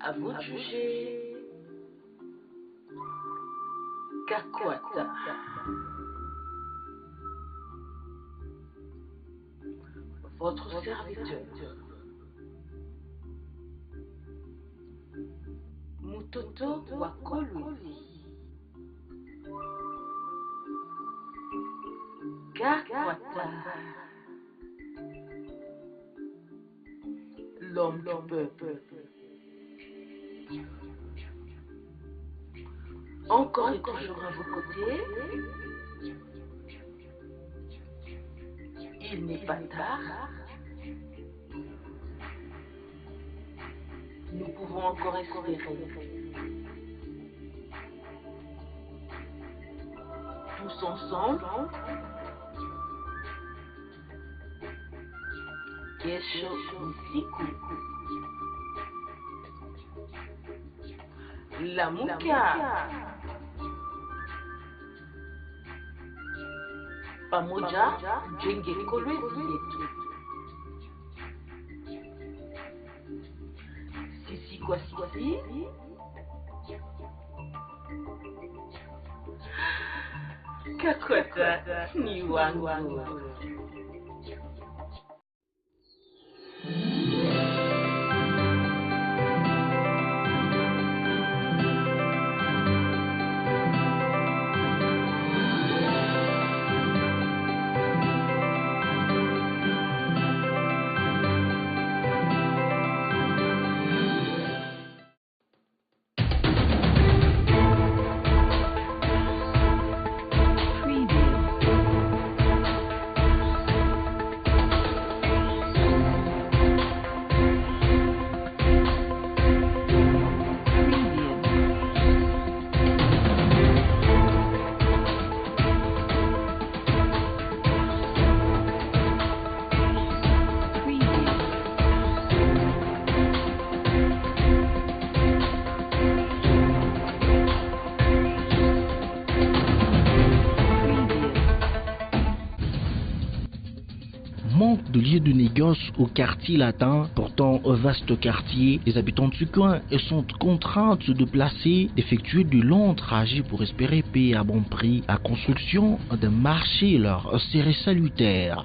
À vous de juger. Kakwata. Votre serviteur. Mutoto Wakolwezi. Kakwata. L'homme du peuple. Encore et toujours à vos côtés. Il n'est pas tard. Nous pouvons encore espérer. Tous ensemble. Kesho Usiku. Lamuka. Pamoja jenge Kolwezi yetu. Sisi kwa sisi. Kakwata ni wangu. Manque de lieux de négoce au quartier latin, pourtant un vaste quartier. Les habitants du coin sont contraints de se déplacer, d'effectuer de longs trajets pour espérer payer à bon prix. La construction d'un marché leur serait salutaire.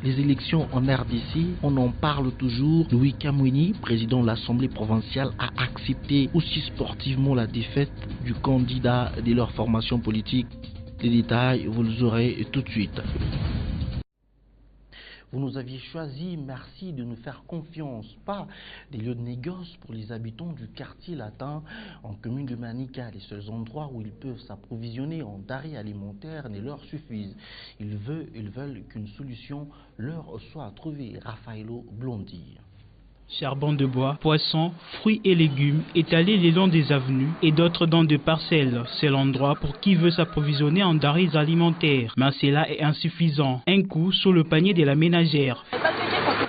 Les élections en RDC, on en parle toujours. Louis Kamweni, président de l'Assemblée provinciale, a accepté aussi sportivement la défaite du candidat de leur formation politique. Les détails, vous les aurez tout de suite. Vous nous aviez choisi, merci de nous faire confiance. Pas des lieux de négoce pour les habitants du quartier latin en commune de Manica. Les seuls endroits où ils peuvent s'approvisionner en denrées alimentaires ne leur suffisent. Ils veulent qu'une solution leur soit trouvée. Raffaello Blondi. Charbon de bois, poissons, fruits et légumes étalés le long des avenues et d'autres dans des parcelles. C'est l'endroit pour qui veut s'approvisionner en denrées alimentaires. Mais cela est insuffisant. Un coup sur le panier de la ménagère.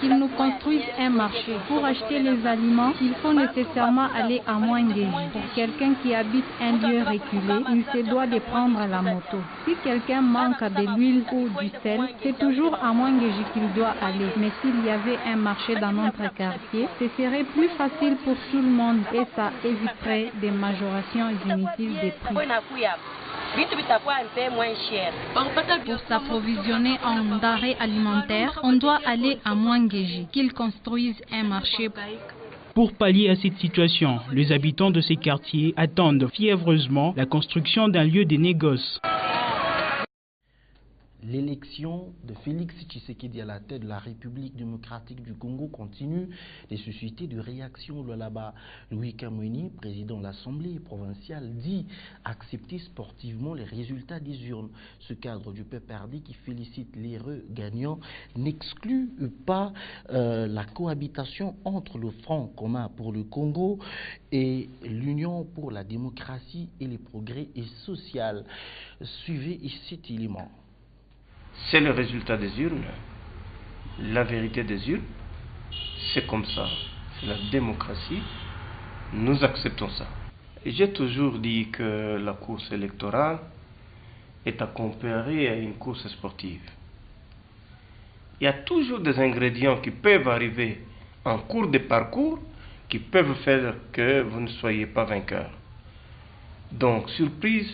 Qu'ils nous construisent un marché. Pour acheter les aliments, il faut nécessairement aller à Mwangeji. Pour quelqu'un qui habite un lieu reculé, il se doit de prendre la moto. Si quelqu'un manque de l'huile ou du sel, c'est toujours à Mwangeji qu'il doit aller. Mais s'il y avait un marché dans notre quartier, ce serait plus facile pour tout le monde et ça éviterait des majorations inutiles des prix. Pour s'approvisionner en denrées alimentaires, on doit aller à Mwangeji, qu'ils construisent un marché. Pour pallier à cette situation, les habitants de ces quartiers attendent fiévreusement la construction d'un lieu de négoce. L'élection de Félix Tshisekedi à la tête de la République démocratique du Congo continue de susciter de réactions là-bas. Louis Kamweni, président de l'Assemblée provinciale, dit accepter sportivement les résultats des urnes. Ce cadre du PPRD qui félicite les gagnants n'exclut pas la cohabitation entre le Front commun pour le Congo et l'Union pour la démocratie et les progrès social. Suivez ici cet élément. C'est le résultat des urnes, la vérité des urnes, c'est comme ça, c'est la démocratie, nous acceptons ça. J'ai toujours dit que la course électorale est à comparer à une course sportive. Il y a toujours des ingrédients qui peuvent arriver en cours de parcours qui peuvent faire que vous ne soyez pas vainqueur. Donc, surprise,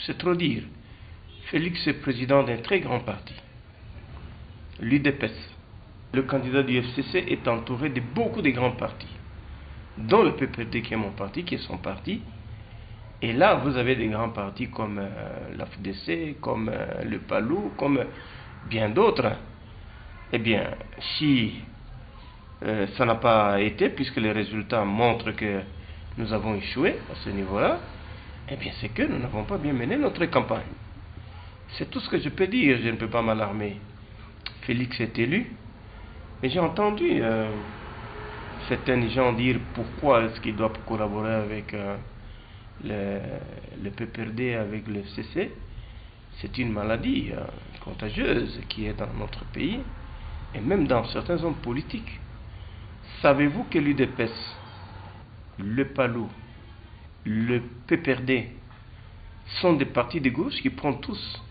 c'est trop dire. Félix est président d'un très grand parti, l'UDPS. Le candidat du FCC est entouré de beaucoup de grands partis, dont le PPRD qui est mon parti, qui est son parti. Et là, vous avez des grands partis comme l'AFDC, comme le PALU, comme bien d'autres. Eh bien, si ça n'a pas été, puisque les résultats montrent que nous avons échoué à ce niveau-là, eh bien, c'est que nous n'avons pas bien mené notre campagne. C'est tout ce que je peux dire, je ne peux pas m'alarmer. Félix est élu, mais j'ai entendu certains gens dire pourquoi est-ce qu'il doit collaborer avec le PPRD, avec le FCC. C'est une maladie contagieuse qui est dans notre pays, et même dans certains hommes politiques. Savez-vous que l'UDPS, le PALU, le PPRD sont des partis de gauche qui prennent tous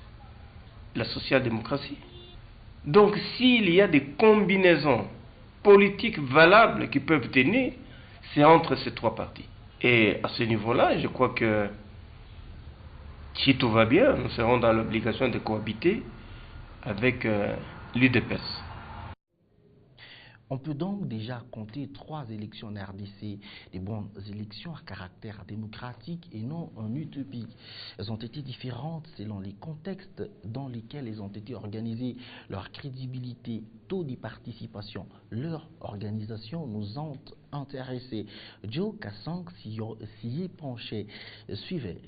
la social-démocratie? Donc s'il y a des combinaisons politiques valables qui peuvent tenir, c'est entre ces trois partis. Et à ce niveau-là, je crois que si tout va bien, nous serons dans l'obligation de cohabiter avec l'UDPS. On peut donc déjà compter 3 élections en RDC, des bonnes élections à caractère démocratique et non en utopie. Elles ont été différentes selon les contextes dans lesquels elles ont été organisées, leur crédibilité, taux de participation, leur organisation nous ont intéressés. Joe Kassang s'y est penché. Suivez.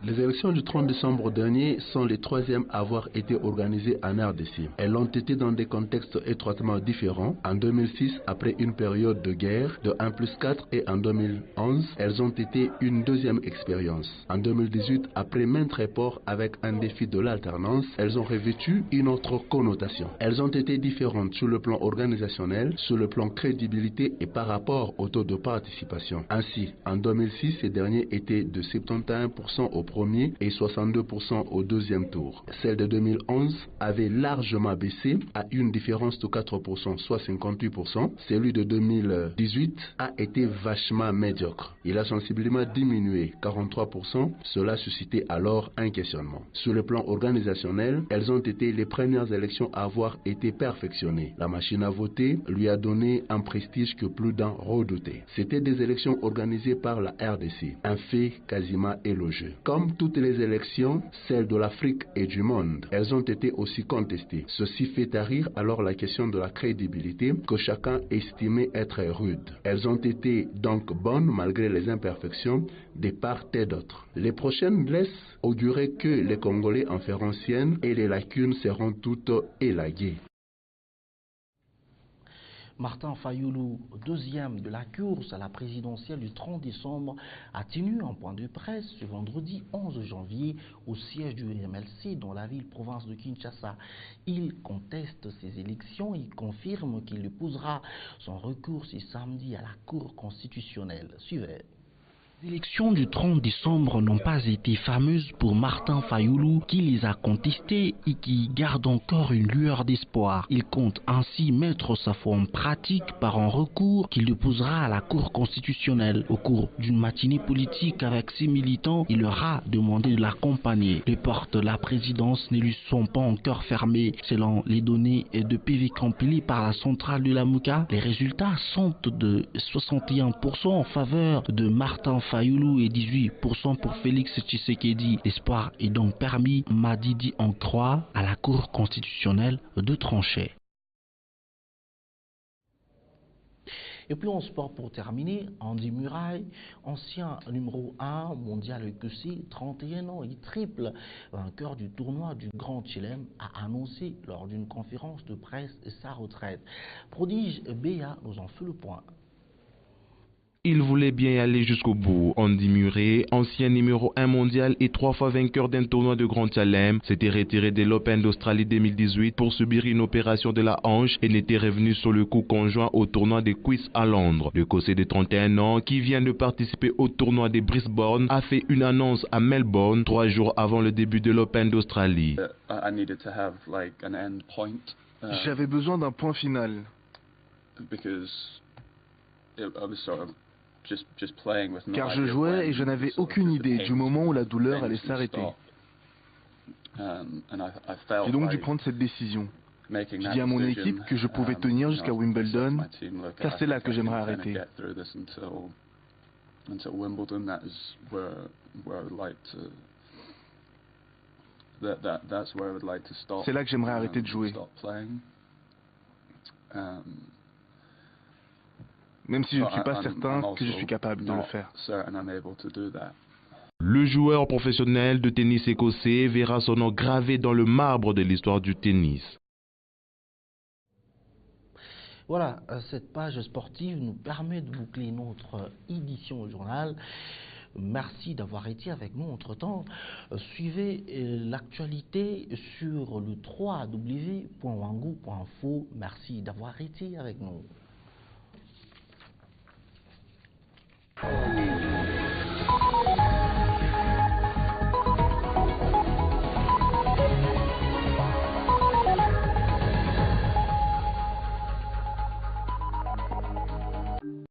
Les élections du 30 décembre dernier sont les 3e à avoir été organisées en RDC. Elles ont été dans des contextes étroitement différents. En 2006, après une période de guerre de 1+4, et en 2011, elles ont été une 2e expérience. En 2018, après maintes reports avec un défi de l'alternance, elles ont revêtu une autre connotation. Elles ont été différentes sur le plan organisationnel, sur le plan crédibilité et par rapport au taux de participation. Ainsi, en 2006, ces derniers étaient de 71% au premier et 62% au deuxième tour. Celle de 2011 avait largement baissé à une différence de 4%, soit 58%. Celui de 2018 a été vachement médiocre. Il a sensiblement diminué, 43%. Cela suscitait alors un questionnement. Sur le plan organisationnel, elles ont été les premières élections à avoir été perfectionnées. La machine à voter lui a donné un prestige que plus d'un redoutait. C'était des élections organisées par la RDC, un fait quasiment élogieux. Comme toutes les élections, celles de l'Afrique et du monde, elles ont été aussi contestées. Ceci fait tarir alors la question de la crédibilité que chacun estimait être rude. Elles ont été donc bonnes malgré les imperfections des part et d'autre. Les prochaines laissent augurer que les Congolais en feront sienne et les lacunes seront toutes élaguées. Martin Fayoulou, 2e de la course à la présidentielle du 30 décembre, a tenu un point de presse ce vendredi 11 janvier au siège du MLC dans la ville-province de Kinshasa. Il conteste ces élections et confirme qu'il épousera son recours ce samedi à la Cour constitutionnelle. Suivez. Les élections du 30 décembre n'ont pas été fameuses pour Martin Fayoulou qui les a contestées et qui garde encore une lueur d'espoir. Il compte ainsi mettre sa foi en pratique par un recours qu'il déposera à la Cour constitutionnelle. Au cours d'une matinée politique avec ses militants, il leur a demandé de l'accompagner. Les portes de la présidence ne lui sont pas encore fermées. Selon les données de PV compilées par la centrale de la Mouka, les résultats sont de 61% en faveur de Martin Fayoulou et 18% pour Félix Tshisekedi. L'espoir est donc permis, Madidi en croit, à la Cour constitutionnelle de trancher. Et puis en sport pour terminer, Andy Murray, ancien numéro 1 mondial EQC, 31 ans et triple vainqueur du tournoi du Grand Chelem, a annoncé lors d'une conférence de presse sa retraite. Prodige Béa nous en fait le point. Il voulait bien aller jusqu'au bout. Andy Murray, ancien numéro 1 mondial et 3 fois vainqueur d'un tournoi de Grand Chelem, s'était retiré de l'Open d'Australie 2018 pour subir une opération de la hanche et n'était revenu sur le coup conjoint au tournoi de Quiz à Londres. Le Cossé de 31 ans, qui vient de participer au tournoi de Brisbane, a fait une annonce à Melbourne 3 jours avant le début de l'Open d'Australie. J'avais besoin d'un point final. Car je jouais et je n'avais aucune idée du moment où la douleur allait s'arrêter. J'ai donc dû prendre cette décision. J'ai dit à mon équipe que je pouvais tenir jusqu'à Wimbledon, car c'est là que j'aimerais arrêter. C'est là que j'aimerais arrêter de jouer. Même si je ne suis pas certain que je suis capable de le faire. Le joueur professionnel de tennis écossais verra son nom gravé dans le marbre de l'histoire du tennis. Voilà, cette page sportive nous permet de boucler notre édition au journal. Merci d'avoir été avec nous. Entre-temps, suivez l'actualité sur le www.wangou.info. Merci d'avoir été avec nous.